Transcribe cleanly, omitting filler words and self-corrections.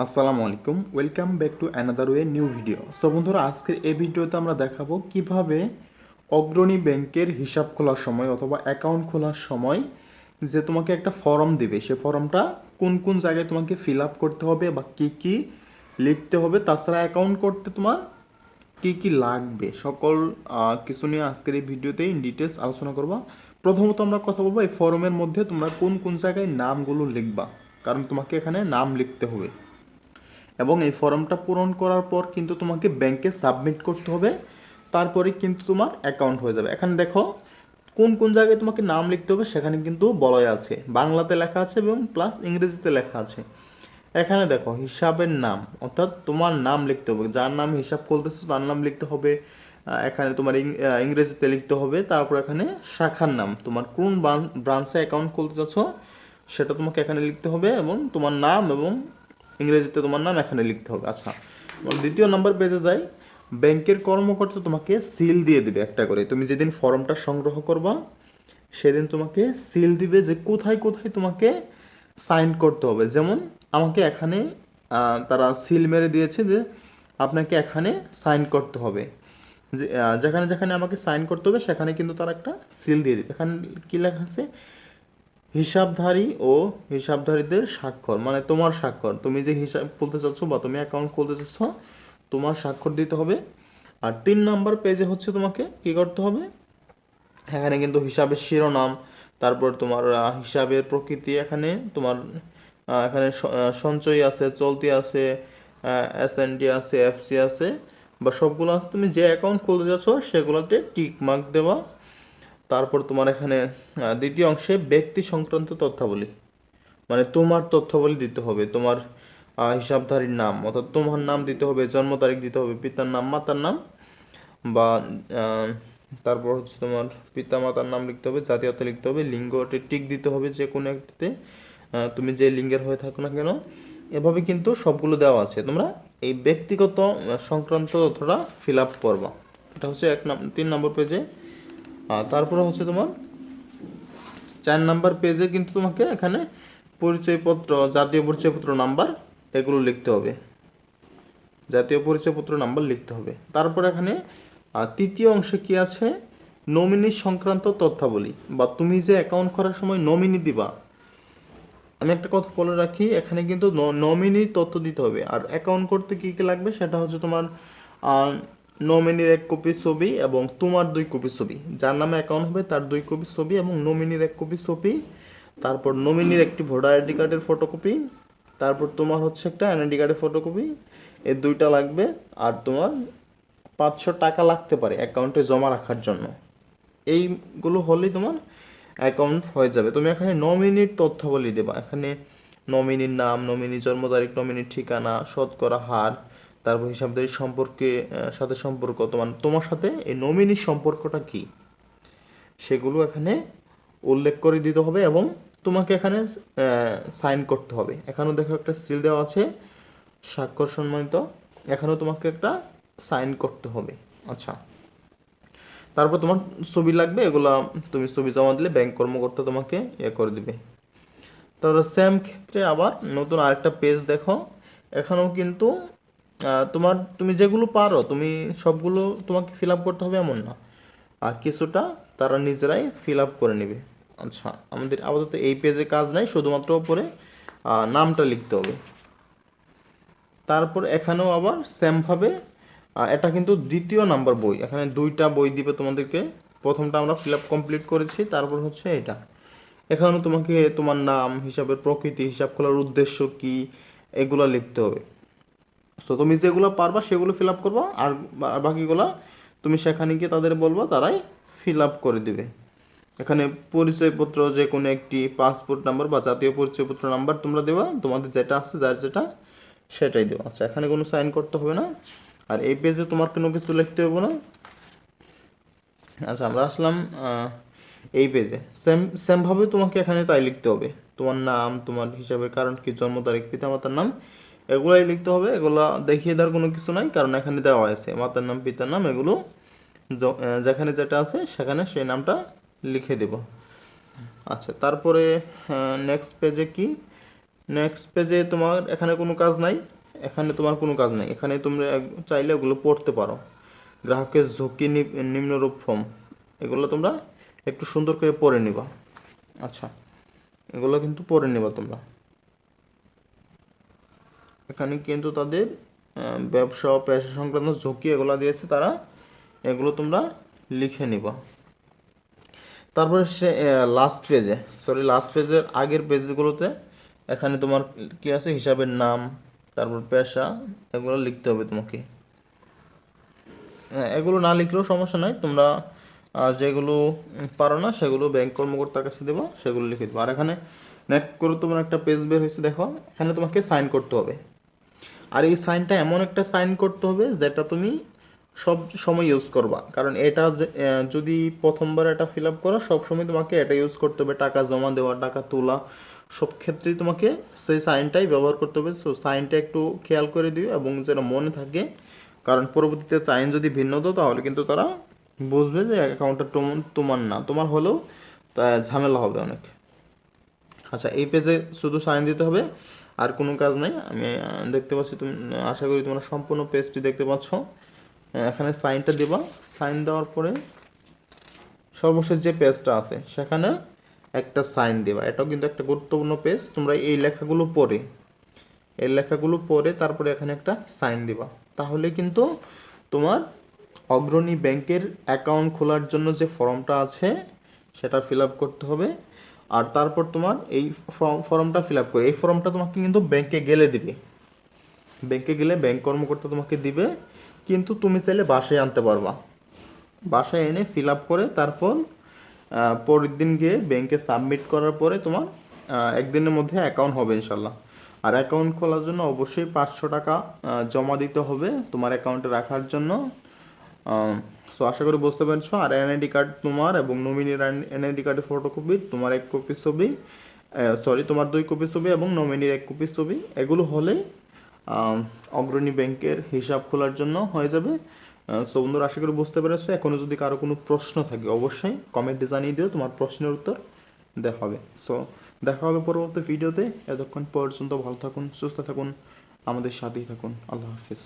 আসসালামু আলাইকুম, welcome back to another way new video. So বন্ধুরা, আজকের এই ভিডিওতে আমরা দেখাবো কিভাবে অগ্রণী ব্যাংকের হিসাব খোলার সময় অথবা অ্যাকাউন্ট খোলার সময় যে তোমাকে একটা ফর্ম দিবে, সে ফর্মটা কোন কোন জায়গায় তোমাকে ফিল আপ করতে হবে বা কী কী লিখতে হবে, তাছাড়া অ্যাকাউন্ট করতে তোমার কী কী লাগবে, সকল কিছু নিয়ে আজকের এই ভিডিওতে ইন ডিটেলস আলোচনা করবা। প্রথমত আমরা কথা বলবো এই ফর্মের মধ্যে তোমরা কোন কোন জায়গায় নামগুলো লিখবা, কারণ তোমাকে এখানে নাম লিখতে হবে এবং এই ফর্মটা পূরণ করার পর কিন্তু তোমাকে ব্যাংকে সাবমিট করতে হবে। তারপরে কিন্তু তোমার অ্যাকাউন্ট হয়ে যাবে। এখানে দেখো কোন কোন জায়গায় তোমাকে নাম লিখতে হবে, সেখানে কিন্তু বলাই আছে, বাংলাতে লেখা আছে এবং প্লাস ইংরেজিতে লেখা আছে। এখানে দেখো হিসাবের নাম, অর্থাৎ তোমার নাম লিখতে হবে, যার নাম হিসাব খুলতেছো তার নাম লিখতে হবে। এখানে তোমার ইংরেজিতে লিখতে হবে। তারপর এখানে শাখার নাম, তোমার কোন ব্রাঞ্চে অ্যাকাউন্ট খুলতে চাচ্ছ সেটা তোমাকে এখানে লিখতে হবে এবং তোমার নাম এবং ইংরেজিতে তোমার নাম এখানে লিখতে হবে। আচ্ছা, এবং দ্বিতীয় নাম্বার পেজে যাই। ব্যাংকের কর্মকর্তা তোমাকে সিল দিয়ে দিবে একটা করে। তুমি যেদিন ফর্মটা সংগ্রহ করবা সেদিন তোমাকে সিল দিবে যে কোথায় কোথায় তোমাকে সাইন করতে হবে। যেমন আমাকে এখানে তারা সিল মেরে দিয়েছে যে আপনাকে এখানে সাইন করতে হবে। যে যেখানে যেখানে আমাকে সাইন করতে হবে সেখানে কিন্তু তারা একটা সিল দিয়ে দেবে। এখানে কী লেখা আছে? হিসাবধারী ও হিসাবধারীদের স্বাক্ষর, মানে তোমার স্বাক্ষর, তুমি যে হিসাব খুলতে চাচ্ছ বা তুমি অ্যাকাউন্ট খুলতে চাচ্ছ তোমার স্বাক্ষর দিতে হবে। আর 3 নাম্বার পেজে হচ্ছে তোমাকে কি করতে হবে, এখানে কিন্তু হিসাবের শিরোনাম, তারপর তোমার হিসাবের প্রকৃতি, এখানে তোমার এখানে সঞ্চয় আছে, চলতি আছে, এসএনডি আছে, এফসি আছে, বা সবগুলো আছে। তুমি যে অ্যাকাউন্ট খুলতে যাচ্ছ সেগুলোতে টিক মার্ক দেওয়া। তারপর তোমার এখানে দ্বিতীয় অংশে ব্যক্তি সংক্রান্ত তথ্যাবলী, মানে তোমার তথ্যাবলী দিতে হবে। তোমার হিসাবধারীর নাম, অর্থাৎ তোমার নাম দিতে হবে, জন্ম তারিখ দিতে হবে, পিতার নাম, মাতার নাম, বা তারপর হচ্ছে তোমার পিতা মাতার নাম লিখতে হবে, জাতীয়তা লিখতে হবে, লিঙ্গটি টিক দিতে হবে যে কোনো একটিতে, তুমি যে লিঙ্গের হয়ে থাকো না কেন। এভাবে কিন্তু সবগুলো দেওয়া আছে। তোমরা এই ব্যক্তিগত সংক্রান্ত তথ্যটা ফিল আপ করবা। এটা হচ্ছে 3 নম্বর পেজে। তারপরে হচ্ছে তোমার 4 নাম্বার পেজে কিন্তু তোমাকে এখানে পরিচয়পত্র, জাতীয় পরিচয়পত্র নাম্বার, এগুলো লিখতে হবে, জাতীয় পরিচয়পত্র নাম্বার লিখতে হবে। তারপর এখানে তৃতীয় অংশে কি আছে, নমিনি সংক্রান্ত তথ্যাবলী, বা তুমি যে অ্যাকাউন্ট করার সময় নমিনি দিবা। আমি একটা কথা বলে রাখি, এখানে কিন্তু নমিনির তথ্য দিতে হবে। আর অ্যাকাউন্ট করতে কী কী লাগবে সেটা হচ্ছে তোমার নমিনির 1 কপি ছবি এবং তোমার 2 কপি ছবি, যার নামে অ্যাকাউন্ট হবে তার 2 কপি ছবি এবং নমিনির 1 কপি ছবি। তারপর নমিনির একটি ভোটার আইডি কার্ডের ফটোকপি। তারপর তোমার হচ্ছে একটা এনআইডি কার্ডের ফটোকপি, এই দুইটা লাগবে। আর তোমার 500 টাকা লাগতে পারে অ্যাকাউন্টে জমা রাখার জন্য। এইগুলো হলেই তোমার অ্যাকাউন্ট হয়ে যাবে। তুমি এখানে নমিনির তথ্যাবলী দেবা। এখানে নমিনির নাম, নমিনি জন্ম তারিখ, নমিনির ঠিকানা, শতকরা হার, তারপর হিসাবধারী সম্পর্কে সাথে সম্পর্ক, তোমার সাথে এই নমিনির সম্পর্কটা কি সেগুলো এখানে উল্লেখ করে দিতে হবে এবং তোমাকে এখানে সাইন করতে হবে। এখানেও দেখো একটা সিল দেওয়া আছে, স্বাক্ষর সম্মানিত, এখানেও তোমাকে একটা সাইন করতে হবে। আচ্ছা, তারপর তোমার ছবি লাগবে, এগুলা তুমি ছবি জমা দিলে ব্যাংক কর্মকর্তা তোমাকে করে দিবে। তারপরে সেম ক্ষেত্রে আবার নতুন আরেকটা পেজ দেখো। এখানেও কিন্তু তুমি যেগুলো পারো তুমি সবগুলো তোমাকে ফিল আপ করতে হবে এমন না, আর কিছুটা তারা নিজেরাই ফিল আপ করে নেবে। আচ্ছা, আমাদের আপাতত এই পেজে কাজ নাই, শুধুমাত্র উপরে নামটা লিখতে হবে। তারপর এখানেও আবার সেমভাবে এটা কিন্তু 2 নাম্বার বই, এখানে 2টা বই দিবে তোমাদেরকে। প্রথমটা আমরা ফিল আপ কমপ্লিট করেছি, তারপর হচ্ছে এটা। এখানেও তোমাকে তোমার নাম, হিসাবের প্রকৃতি, হিসাব খোলার উদ্দেশ্য কি, এগুলো লিখতে হবে। সো তুমি যেগুলো পারবা সেগুলো ফিল আপ করবা, আর বাকিগুলা তুমি সেখানে গিয়ে তাদের বলবা, তারাই ফিল আপ করে দিবে। এখানে পরিচয়পত্র যে কোনো একটি, পাসপোর্ট নাম্বার বা জাতীয় পরিচয়পত্র নাম্বার তোমরা দেবা, তোমাদের যেটা আছে যার যেটা সেটাই দেবো। আচ্ছা, এখানে কোনো সাইন করতে হবে না, আর এই পেজে তোমার কোনো কিছু লিখতে হবে না। আচ্ছা, আমরা আসলাম এই পেজে। সেমভাবে তোমাকে এখানে তাই লিখতে হবে, তোমার নাম, তোমার হিসাবের কারণ কি, জন্ম তারিখ, পিতামাতার নাম, এগুলাই লিখতে হবে। এগুলা দেখিয়ে দেওয়ার কোনো কিছু নাই, কারণ এখানে দেওয়া আছে মাতার নাম, পিতার নাম, এগুলো যেখানে যেটা আছে সেখানে সেই নামটা লিখে দেব। আচ্ছা, তারপরে নেক্সট পেজে কি, নেক্সট পেজে তোমার এখানে কোনো কাজ নাই, এখানে তোমার কোনো কাজ নাই, এখানে তোমরা চাইলে ওগুলো পড়তে পারো। গ্রাহকের ঝুঁকি নিম্নরূপ ফর্ম, এগুলো তোমরা একটু সুন্দর করে পড়ে নিবা। আচ্ছা, এগুলো কিন্তু পড়ে নিবা তোমরা। এখানে কিন্তু তাদের ব্যবসা ও পেশা সংক্রান্ত ঝুঁকি এগুলো দিয়েছে তারা, এগুলো তোমরা লিখে নিবা। তারপরে সে লাস্ট পেজের আগের পেজগুলোতে এখানে তোমার কি আছে, হিসাবের নাম, তারপর পেশা, এগুলো লিখতে হবে তোমাকে। এগুলো না লিখলেও সমস্যা নাই, তোমরা যেগুলো পারো না সেগুলো ব্যাংক কর্মকর্তার কাছে দেবো, সেগুলো লিখে দেবো। আর এখানে নেক্সট করে তোমার একটা পেজ বের হয়েছে, দেখো এখানে তোমাকে সাইন করতে হবে। আর এই সাইনটা এমন একটা সাইন করতে হবে যেটা তুমি সব সময় ইউজ করবা, কারণ এটা যদি প্রথমবার এটা ফিল আপ করো, সবসময় তোমাকে এটা ইউজ করতে হবে। টাকা জমা দেওয়া, টাকা তোলা, সব ক্ষেত্রেই তোমাকে সেই সাইনটাই ব্যবহার করতে হবে। সো সাইনটা একটু খেয়াল করে দিও এবং যেন মনে থাকে, কারণ পরবর্তীতে সাইন যদি ভিন্ন দাও তাহলে কিন্তু তারা বুঝবে যে অ্যাকাউন্টটা তোমার না, তোমার হলেও তা ঝামেলা হবে অনেক। আচ্ছা, এই পেজে শুধু সাইন দিতে হবে, আর কোনো কাজ নাই। আমি দেখতে পাচ্ছি, তুমি আশা করি তোমরা সম্পূর্ণ পেজটি দেখতে পাচ্ছ। এখানে সাইনটা দেবা, সাইন দেওয়ার পরে সর্বশেষ যে পেজটা আছে সেখানে একটা সাইন দেবা। এটাও কিন্তু একটা গুরুত্বপূর্ণ পেজ, তোমরা এই লেখাগুলো পড়ে তারপরে এখানে একটা সাইন দিবা। তাহলে কিন্তু তোমার অগ্রণী ব্যাংকের অ্যাকাউন্ট খোলার জন্য যে ফর্মটা আছে সেটা ফিল আপ করতে হবে। আর তারপর তোমার এই ফর্মটা ফিল আপ করে, এই ফর্মটা তোমাকে কিন্তু ব্যাংকে গেলে দিবে, ব্যাংকে গেলে ব্যাংক কর্মকর্তা তোমাকে দিবে, কিন্তু তুমি চাইলে বাসায় আনতে পারবা। বাসায় এনে ফিল আপ করে তারপর পরের দিন গিয়ে ব্যাংকে সাবমিট করার পরে তোমার একদিনের মধ্যে অ্যাকাউন্ট হবে ইনশাল্লাহ। আর অ্যাকাউন্ট খোলার জন্য অবশ্যই 500 টাকা জমা দিতে হবে তোমার অ্যাকাউন্টে রাখার জন্য। সো আশা করি বুঝতে পারছো। আর এনআইডি কার্ড তোমার এবং নমিনির এনআইডি কার্ডের ফটোকপি, তোমার 1 কপি ছবি, তোমার 2 কপি ছবি এবং নমিনির 1 কপি ছবি, এগুলো হলেই অগ্রণী ব্যাংকের হিসাব খোলার জন্য হয়ে যাবে। সো বন্ধুরা, আশা করি বুঝতে পেরেছো। এখনও যদি কারো কোনো প্রশ্ন থাকে অবশ্যই কমেন্টে জানিয়ে দিও, তোমার প্রশ্নের উত্তর দেওয়া হবে। সো দেখা হবে পরবর্তী ভিডিওতে। এতক্ষণ পর্যন্ত ভালো থাকুন, সুস্থ থাকুন, আমাদের সাথেই থাকুন। আল্লাহ হাফিজ।